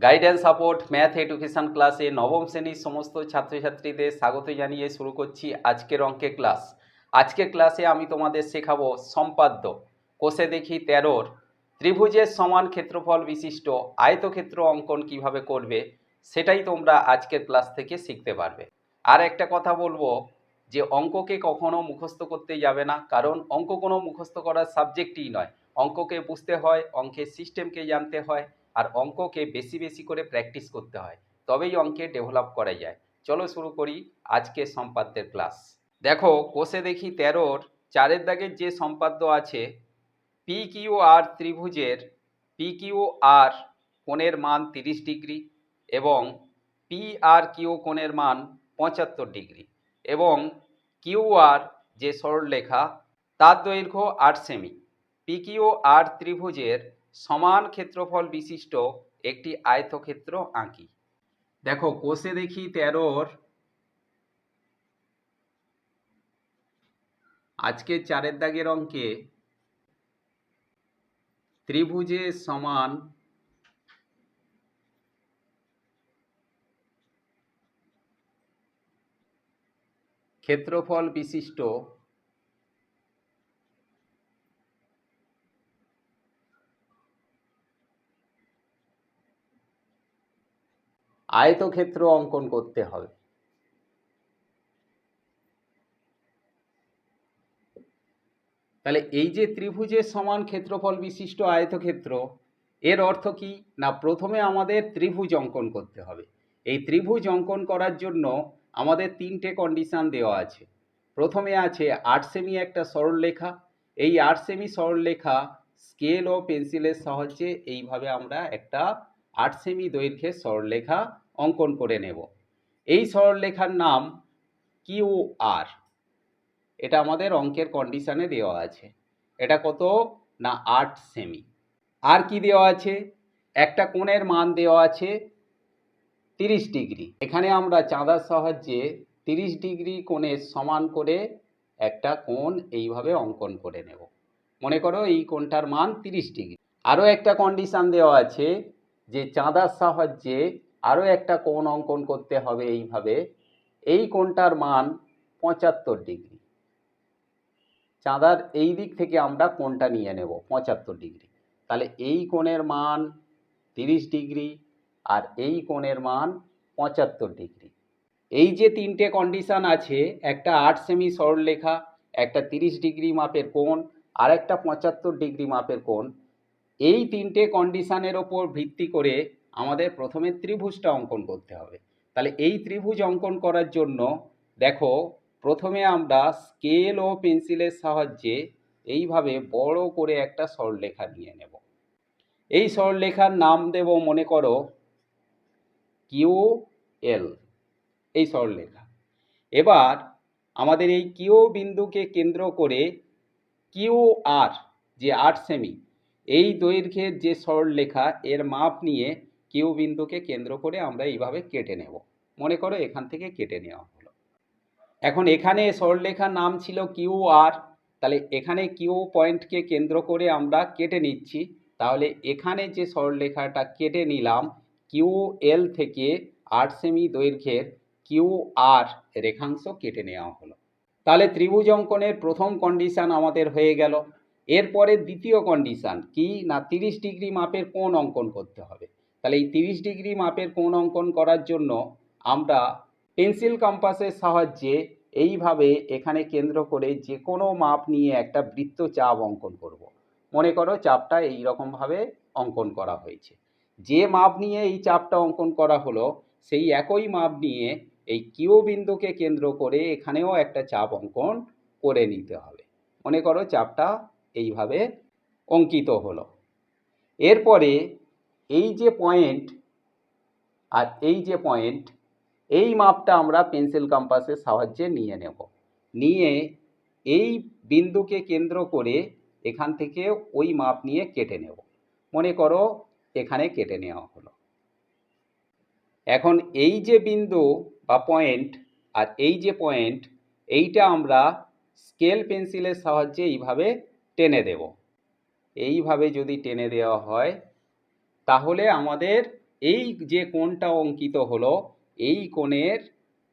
Guidance support math education ক্লাসে নবম শ্রেণীর সমস্ত ছাত্রছাত্রীদের স্বাগত জানিয়ে শুরু করছি আজকের অঙ্কের ক্লাস। আজকের ক্লাসে আমি তোমাদের শেখাবো সম্পাদ্য কোষে দেখি 13 ত্রিভুজের সমান ক্ষেত্রফল বিশিষ্ট আয়তক্ষেত্র অঙ্কন কিভাবে করবে সেটাই তোমরা আজকের ক্লাস থেকে শিখতে পারবে। আর একটা কথা বলবো যে অঙ্ককে কখনো মুখস্থ করতে যাবে না, কারণ অঙ্ক কোনো মুখস্থ করার সাবজেক্টই নয়। অঙ্ককে বুঝতে হয়, অঙ্কের সিস্টেমকে জানতে হয়, আর অঙ্ককে বেশি বেশি করে প্র্যাকটিস করতে হয়, তবেই অঙ্কে ডেভেলপ করা যায়। চলো শুরু করি আজকে সম্পাদ্যের ক্লাস। দেখো কোষে দেখি 13 4 দাগের যে সম্পাদ্য আছে, পি কিউ আর ত্রিভুজের পি কিউ আর কোণের মান 30 ডিগ্রি এবং পি আর কিউ কোণের মান 75 ডিগ্রি এবং কিউ আর যে সরলরেখা তার দৈর্ঘ্য 8 সেমি। পি কিউ আর ত্রিভুজের সমান ক্ষেত্রফল বিশিষ্ট একটি আয়তক্ষেত্র আঁকি। দেখো কোষে দেখি 13 আজকে 4 দাগের অঙ্কে ত্রিভুজের সমান ক্ষেত্রফল বিশিষ্ট আয়তক্ষেত্র অঙ্কন করতে হবে। তাহলে এই যে ত্রিভুজের সমান ক্ষেত্রফল বিশিষ্ট আয়তক্ষেত্র, এর অর্থ কি না, প্রথমে আমাদের ত্রিভুজ অঙ্কন করতে হবে। এই ত্রিভুজ অঙ্কন করার জন্য আমাদের 3টে কন্ডিশন দেওয়া আছে। প্রথমে আছে 8 সেমি একটা সরলরেখা। এই 8 সেমি সরলরেখা স্কেল ও পেন্সিলের সাহায্যে এইভাবে আমরা একটা 8 সেমি দৈর্ঘ্যের সরলরেখা অঙ্কন করে নেব। এই সরলরেখার নাম কিউ আর। এটা আমাদের অঙ্কের কন্ডিশনে দেওয়া আছে। এটা কত না 8 সেমি। আর কি দেওয়া আছে, একটা কোণের মান দেওয়া আছে 30 ডিগ্রি। এখানে আমরা চাঁদার সাহায্যে 30 ডিগ্রি কোণের সমান করে একটা কোণ এইভাবে অঙ্কন করে নেব। মনে করো এই কোণটার মান 30 ডিগ্রি। আরও একটা কন্ডিশন দেওয়া আছে যে চাঁদার সাহায্যে আরও একটা কোণ অঙ্কন করতে হবে এইভাবে। এই কোণটার মান 75 ডিগ্রি। চাঁদার এই দিক থেকে আমরা কোণটা নিয়ে নেব 75 ডিগ্রি। তাহলে এই কোণের মান 30 ডিগ্রি আর এই কোণের মান 75 ডিগ্রি। এই যে 3টে কন্ডিশন আছে, একটা 8 সেমি সরলরেখা, একটা 30 ডিগ্রি মাপের কোণ আর একটা 75 ডিগ্রি মাপের কোণ, এই 3টে কন্ডিশনের ওপর ভিত্তি করে আমাদের প্রথমে ত্রিভুজটা অঙ্কন করতে হবে। তাহলে এই ত্রিভুজ অঙ্কন করার জন্য দেখো প্রথমে আমরা স্কেল ও পেন্সিলের সাহায্যে এইভাবে বড় করে একটা সরলরেখা নিয়ে নেব। এই সরলরেখার নাম দেব মনে করো কিউ এল, এই সরলরেখা। এবার আমাদের এই কিউ বিন্দুকে কেন্দ্র করে কিউ আর যে 8 সেমি এই দৈর্ঘ্যের যে সরলরেখা এর মাপ নিয়ে কিউ বিন্দুকে কেন্দ্র করে আমরা এইভাবে কেটে নেব। মনে করো এখান থেকে কেটে নেওয়া হলো। এখন এখানে সরলরেখার নাম ছিল কিউ আর, তাহলে এখানে কিউ পয়েন্টকে কেন্দ্র করে আমরা কেটে নিচ্ছি। তাহলে এখানে যে সরলরেখাটা কেটে নিলাম, কিউ এল থেকে 8 সেমি দৈর্ঘ্যের কিউ আর রেখাংশ কেটে নেওয়া হলো। তাহলে ত্রিভুজ অঙ্কনের প্রথম কন্ডিশন আমাদের হয়ে গেল। এরপরে দ্বিতীয় কন্ডিশন কি না 30 ডিগ্রি মাপের কোণ অঙ্কন করতে হবে। তাহলে এই 30 ডিগ্রি মাপের কোণ অঙ্কন করার জন্য আমরা পেন্সিল কম্পাসের সাহায্যে এইভাবে এখানে কেন্দ্র করে যে কোনো মাপ নিয়ে একটা বৃত্তচাপ অঙ্কন করব। মনে করো চাপটা এই রকমভাবে অঙ্কন করা হয়েছে। যে মাপ নিয়ে এই চাপটা অঙ্কন করা হলো সেই একই মাপ নিয়ে এই কিউ বিন্দুকে কেন্দ্র করে এখানেও একটা চাপ অঙ্কন করে নিতে হবে। মনে করো চাপটা এইভাবে অঙ্কিত হলো। এরপরে এই যে পয়েন্ট আর এই যে পয়েন্ট, এই মাপটা আমরা পেন্সিল কম্পাসের সাহায্যে নিয়ে নেব। নিয়ে এই বিন্দুকে কেন্দ্র করে এখান থেকে ওই মাপ নিয়ে কেটে নেব। মনে করো এখানে কেটে নেওয়া হলো। এখন এই যে বিন্দু বা পয়েন্ট আর এই যে পয়েন্ট, এইটা আমরা স্কেল পেন্সিলের সাহায্যে এইভাবে টেনে দেব। এইভাবে যদি টেনে দেওয়া হয় তাহলে আমাদের এই যে কোণটা অঙ্কিত হলো এই কোণের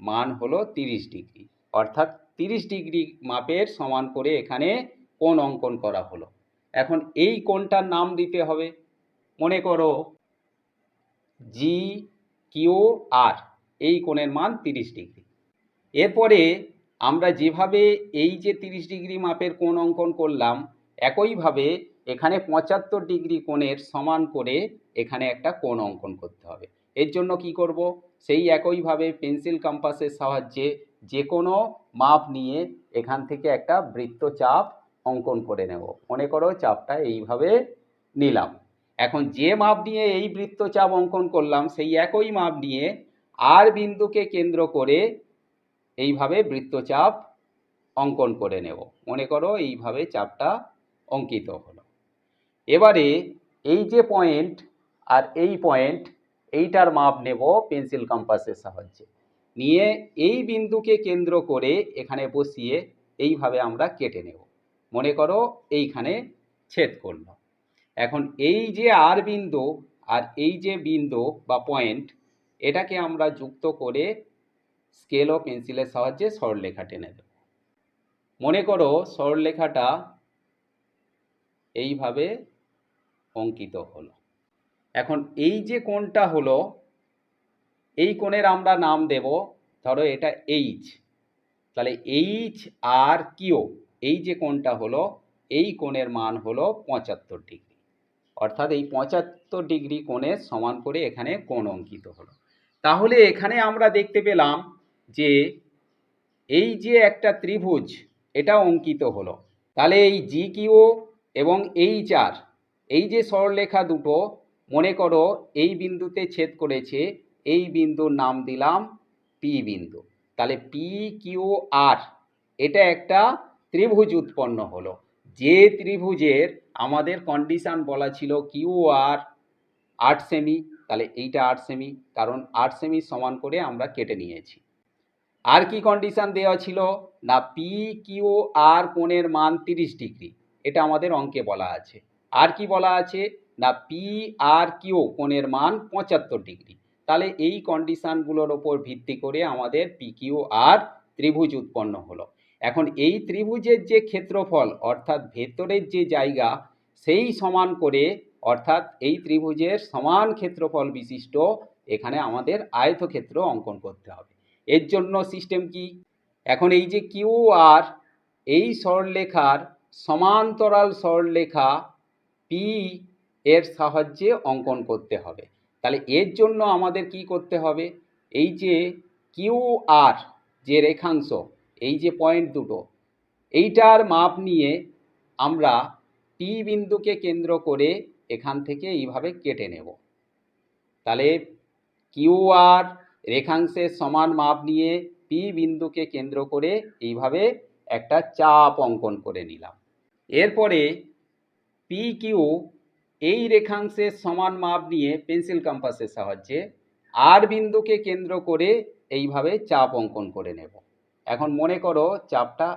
মান হলো 30 ডিগ্রি, অর্থাৎ 30 ডিগ্রি মাপের সমান করে এখানে কোণ অঙ্কন করা হলো। এখন এই কোণটার নাম দিতে হবে। মনে করো জি কিউ আর, এই কোণের মান 30 ডিগ্রি। এরপরে আমরা যেভাবে এই যে 30 ডিগ্রি মাপের কোণ অঙ্কন করলাম, একইভাবে এখানে 75 ডিগ্রি কোণের সমান করে এখানে একটা কোণ অঙ্কন করতে হবে। এর জন্য কি করব, সেই একইভাবে পেন্সিল কম্পাসের সাহায্যে যে কোনো মাপ নিয়ে এখান থেকে একটা বৃত্তচাপ অঙ্কন করে নেব। মনে করো চাপটা এইভাবে নিলাম। এখন যে মাপ নিয়ে এই বৃত্তচাপ অঙ্কন করলাম সেই একই মাপ নিয়ে আর বিন্দুকে কেন্দ্র করে এইভাবে বৃত্তচাপ অঙ্কন করে নেব। মনে করো এইভাবে চাপটা অঙ্কিত হলো। এবারে এই যে পয়েন্ট আর এই পয়েন্ট, এইটার মাপ নেব পেন্সিল কম্পাসের সাহায্যে, নিয়ে এই বিন্দুকে কেন্দ্র করে এখানে বসিয়ে এইভাবে আমরা কেটে নেব। মনে করো এইখানে ছেদ করলো। এখন এই যে আর বিন্দু আর এই যে বিন্দু বা পয়েন্ট, এটাকে আমরা যুক্ত করে স্কেল ও পেন্সিলের সাহায্যে সরলরেখা টেনে দেব। মনে করো সরলরেখাটা এইভাবে অঙ্কিত হলো। এখন এই যে কোণটা হলো, এই কোণের আমরা নাম দেব, ধরো এটা এইচ, তাহলে এইচ আর কিউ, এই যে কোণটা হলো এই কোণের মান হলো 75 ডিগ্রি, অর্থাৎ এই 75 ডিগ্রি কোণের সমান করে এখানে কোণ অঙ্কিত হলো। তাহলে এখানে আমরা দেখতে পেলাম যে এই যে একটা ত্রিভুজ এটা অঙ্কিত হলো। তাহলে এই জি কিউ এবং এইচ আর, এই যে সরলরেখা দুটো, মনে করো এই বিন্দুতে ছেদ করেছে, এই বিন্দুর নাম দিলাম পি বিন্দু। তাহলে পি কিউ আর এটা একটা ত্রিভুজ উৎপন্ন হলো। যে ত্রিভুজের আমাদের কন্ডিশন বলা ছিল কিউ আর 8 সেমি, তাহলে এইটা 8 সেমি, কারণ 8 সেমি সমান করে আমরা কেটে নিয়েছি। আর কি কন্ডিশন দেওয়া ছিল না, পি কিউ আর কোণের মান 30 ডিগ্রি, এটা আমাদের অঙ্কে বলা আছে। আর কি বলা আছে না, পি আর কিউ কোণের মান 75 ডিগ্রি। তাহলে এই কন্ডিশনগুলোর ওপর ভিত্তি করে আমাদের পি কিউ আর ত্রিভুজ উৎপন্ন হলো। এখন এই ত্রিভুজের যে ক্ষেত্রফল অর্থাৎ ভেতরের যে জায়গা, সেই সমান করে, অর্থাৎ এই ত্রিভুজের সমান ক্ষেত্রফল বিশিষ্ট এখানে আমাদের আয়তক্ষেত্র অঙ্কন করতে হবে। এর জন্য সিস্টেম কি, এখন এই যে কিউ আর এই সরলরেখার সমান্তরাল সরলরেখা পি এর সাহায্যে অঙ্কন করতে হবে। তাহলে এর জন্য আমাদের কি করতে হবে, এই যে কিউ আর যে রেখাংশ, এই যে পয়েন্ট দুটো, এইটার মাপ নিয়ে আমরা পি বিন্দুকে কেন্দ্র করে এখান থেকে এইভাবে কেটে নেব। তাহলে কিউ আর রেখাংশের সমান মাপ নিয়ে পি বিন্দুকে কেন্দ্র করে এইভাবে একটা চাপ অঙ্কন করে নিলাম। এরপরে পি কিউ এই রেখাংশের সমান মাপ নিয়ে পেন্সিল কম্পাসের সাহায্যে আর বিন্দুকে কেন্দ্র করে এইভাবে চাপ অঙ্কন করে নেব। এখন মনে করো চাপটা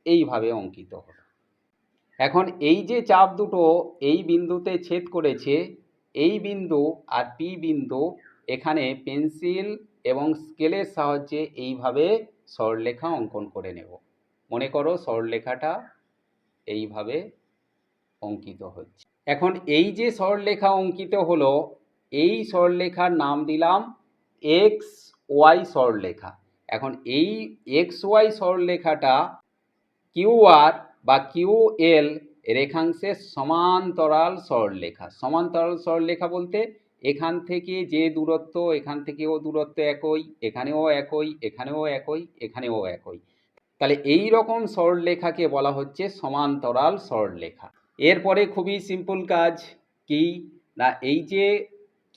এইভাবে অঙ্কিত হলো। এখন এই যে চাপ দুটো এই বিন্দুতে ছেদ করেছে, এই বিন্দু আর পি বিন্দু, এখানে পেন্সিল এবং স্কেলের সাহায্যে এইভাবে সরলরেখা অঙ্কন করে নেব। মনে করো সরলরেখাটা এইভাবে অঙ্কিত হচ্ছে। এখন এই যে সরলরেখা অঙ্কিত হলো, এই সরলরেখার নাম দিলাম এক্স ওয়াই সরলরেখা। এখন এই এক্স ওয়াই সরলরেখাটা কিউ আর বা কিউ এল রেখাংশের সমান্তরাল সরলরেখা। সমান্তরাল সরলরেখা বলতে এখান থেকে যে দূরত্ব, এখান থেকেও দূরত্ব একই, এখানেও একই, এখানেও একই, এখানেও একই। তাহলে এই রকম সরলরেখাকে বলা হচ্ছে সমান্তরাল সরলরেখা। এরপরে খুবই সিম্পল কাজ কি না, এই যে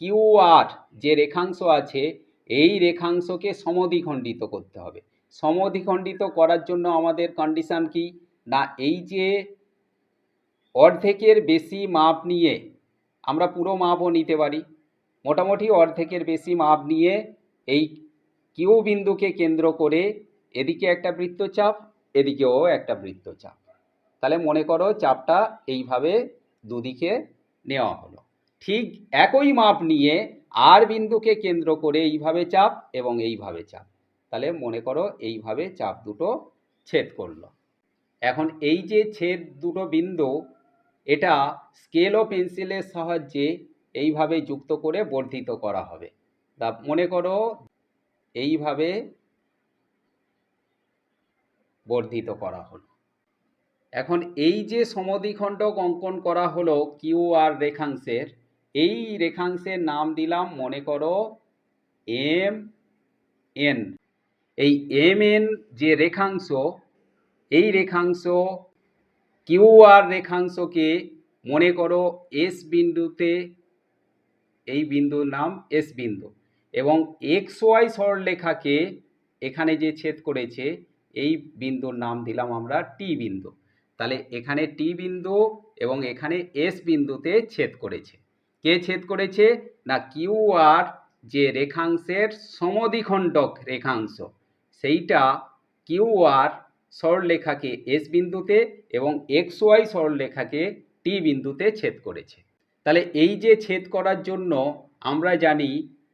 কিউ আর যে রেখাংশ আছে, এই রেখাংশকে সমদ্বিখণ্ডিত করতে হবে। সমদ্বিখণ্ডিত করার জন্য আমাদের কন্ডিশন কি না, এই যে অর্ধেকের বেশি মাপ নিয়ে, আমরা পুরো মাপও নিতে পারি, মোটামুটি অর্ধেকের বেশি মাপ নিয়ে এই কিউ বিন্দুকে কেন্দ্র করে এদিকে একটা বৃত্তচাপ, এদিকেও একটা বৃত্তচাপ। তাহলে মনে করো চাপটা এইভাবে দুদিকে নেওয়া হলো। ঠিক একই মাপ নিয়ে আর বিন্দুকে কেন্দ্র করে এইভাবে চাপ এবং এইভাবে চাপ। তাহলে মনে করো এইভাবে চাপ দুটো ছেদ করলো। এখন এই যে ছেদ দুটো বিন্দু, এটা স্কেল ও পেন্সিলের সাহায্যে এইভাবে যুক্ত করে বর্ধিত করা হবে। তা মনে করো এইভাবে বর্ধিত করা হলো। এখন এই যে সমদ্বিখণ্ডক অঙ্কন করা হলো কিউ আর রেখাংশের, এই রেখাংশের নাম দিলাম মনে করো এম এন। এই এম এন যে রেখাংশ, এই রেখাংশ কিউ আর রেখাংশকে মনে করো এস বিন্দুতে, এই বিন্দুর নাম এস বিন্দু, এবং এক্স ওয়াই সরলরেখাকে এখানে যে ছেদ করেছে এই বিন্দুর নাম দিলাম আমরা টি বিন্দু। তাহলে এখানে টি বিন্দু এবং এখানে এস বিন্দুতে ছেদ করেছে। কে ছেদ করেছে? না কিউ আর যে রেখাংশের সমদ্বিখণ্ডক রেখাংশ, সেইটা কিউ আর সরলরেখাকে এস বিন্দুতে এবং এক্স ওয়াই সরলরেখাকে টি বিন্দুতে ছেদ করেছে। তাহলে এই যে ছেদ করার জন্য আমরা জানি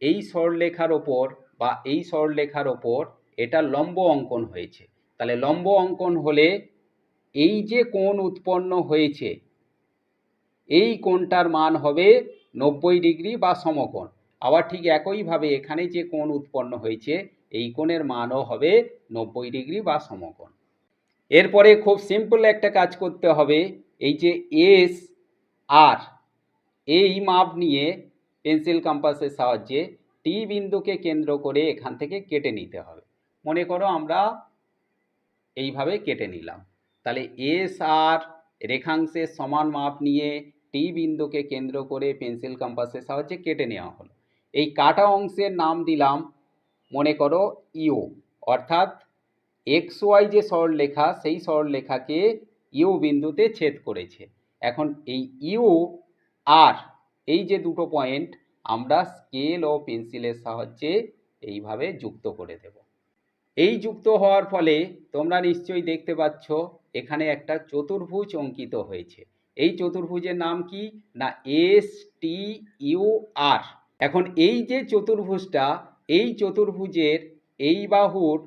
এই সরলরেখার ওপর বা এই সরলরেখার ওপর এটা লম্ব অঙ্কন হয়েছে। তাহলে লম্ব অঙ্কন হলে এই যে কোণ উৎপন্ন হয়েছে এই কোণটার মান হবে 90 ডিগ্রি বা সমকোণ। আবার ঠিক একইভাবে এখানে যে কোণ উৎপন্ন হয়েছে এই কোণের মানও হবে 90 ডিগ্রি বা সমকোণ। এরপরে খুব সিম্পল একটা কাজ করতে হবে, এই যে এস আর এই মাপ নিয়ে পেন্সিল কম্পাসের সাহায্যে টি বিন্দুকে কেন্দ্র করে এখান থেকে কেটে নিতে হবে। মনে করো আমরা এইভাবে কেটে নিলাম। তাহলে এস আর রেখাংশের সমান মাপ নিয়ে টি বিন্দুকে কেন্দ্র করে পেন্সিল কম্পাসের সাহায্যে কেটে নেওয়া হলো। এই কাটা অংশের নাম দিলাম মনে করো ইউ, অর্থাৎ এক্স ওয়াই যে সরলরেখা সেই সরলরেখাকে ইউ বিন্দুতে ছেদ করেছে। এখন এই ইউ আর এই যে দুটো পয়েন্ট আমরা স্কেল ও পেন্সিলের সাহায্যে এইভাবে যুক্ত করে দেব। এই যুক্ত হওয়ার ফলে তোমরা নিশ্চয়ই দেখতে পাচ্ছ এখানে একটা চতুর্ভুজ অঙ্কিত হয়েছে। এই চতুর্ভুজের নাম কি? না এস টি ইউ আর। এখন এই যে চতুর্ভুজটা, এই চতুর্ভুজের এই বাহুর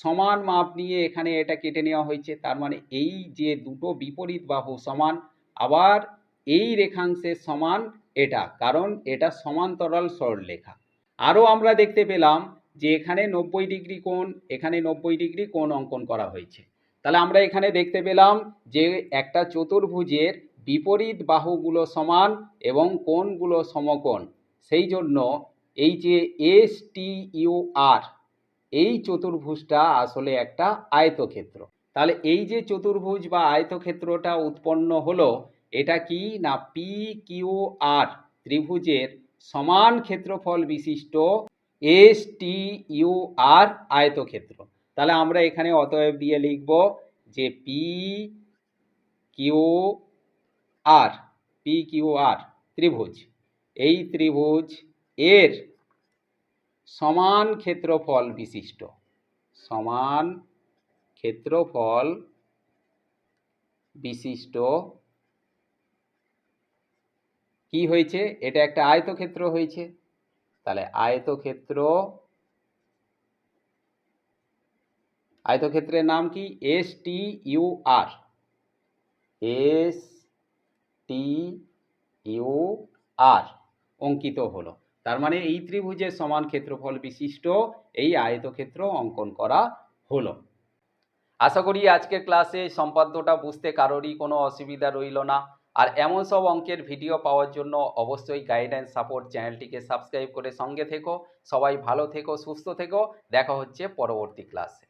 সমান মাপ নিয়ে এখানে এটা কেটে নেওয়া হয়েছে। তার মানে এই যে দুটো বিপরীত বাহু সমান, আবার এই রেখাংশের সমান এটা, কারণ এটা সমান্তরাল সরলরেখা। আরও আমরা দেখতে পেলাম যে এখানে 90 ডিগ্রি কোণ, এখানে 90 ডিগ্রি কোণ অঙ্কন করা হয়েছে। তাহলে আমরা এখানে দেখতে পেলাম যে একটা চতুর্ভুজের বিপরীত বাহুগুলো সমান এবং কোণগুলো সমকোণ। সেই জন্য এই যে এস টি ইউ আর এই চতুর্ভুজটা আসলে একটা আয়তক্ষেত্র। তাহলে এই যে চতুর্ভুজ বা আয়তক্ষেত্রটা উৎপন্ন হলো এটা কি? না পি কিউ আর ত্রিভুজের সমান ক্ষেত্রফল বিশিষ্ট এস টি ইউ আর আয়তক্ষেত্র। তাহলে আমরা এখানে অতএব দিয়ে লিখব যে P Q R, P Q R ত্রিভুজ, এই ত্রিভুজ এর সমান ক্ষেত্রফল বিশিষ্ট, সমান ক্ষেত্রফল বিশিষ্ট কি হয়েছে? এটা একটা আয়তক্ষেত্র হয়েছে। তাহলে আয়তক্ষেত্রের নাম কি? S T U R, S T U R অঙ্কিত হলো। তার মানে এই ত্রিভুজের সমান ক্ষেত্রফল বিশিষ্ট এই আয়তক্ষেত্র অঙ্কন করা হলো। আশা করি আজকের ক্লাসে সম্পাদ্যটা বুঝতে কারোরই কোনো অসুবিধা রইল না। আর এমন সব অঙ্কের ভিডিও পাওয়ার জন্য অবশ্যই গাইড অ্যান্ড সাপোর্ট চ্যানেলটিকে সাবস্ক্রাইব করে সঙ্গে থেকো। সবাই ভালো থেকো, সুস্থ থেকো। দেখা হচ্ছে পরবর্তী ক্লাসে।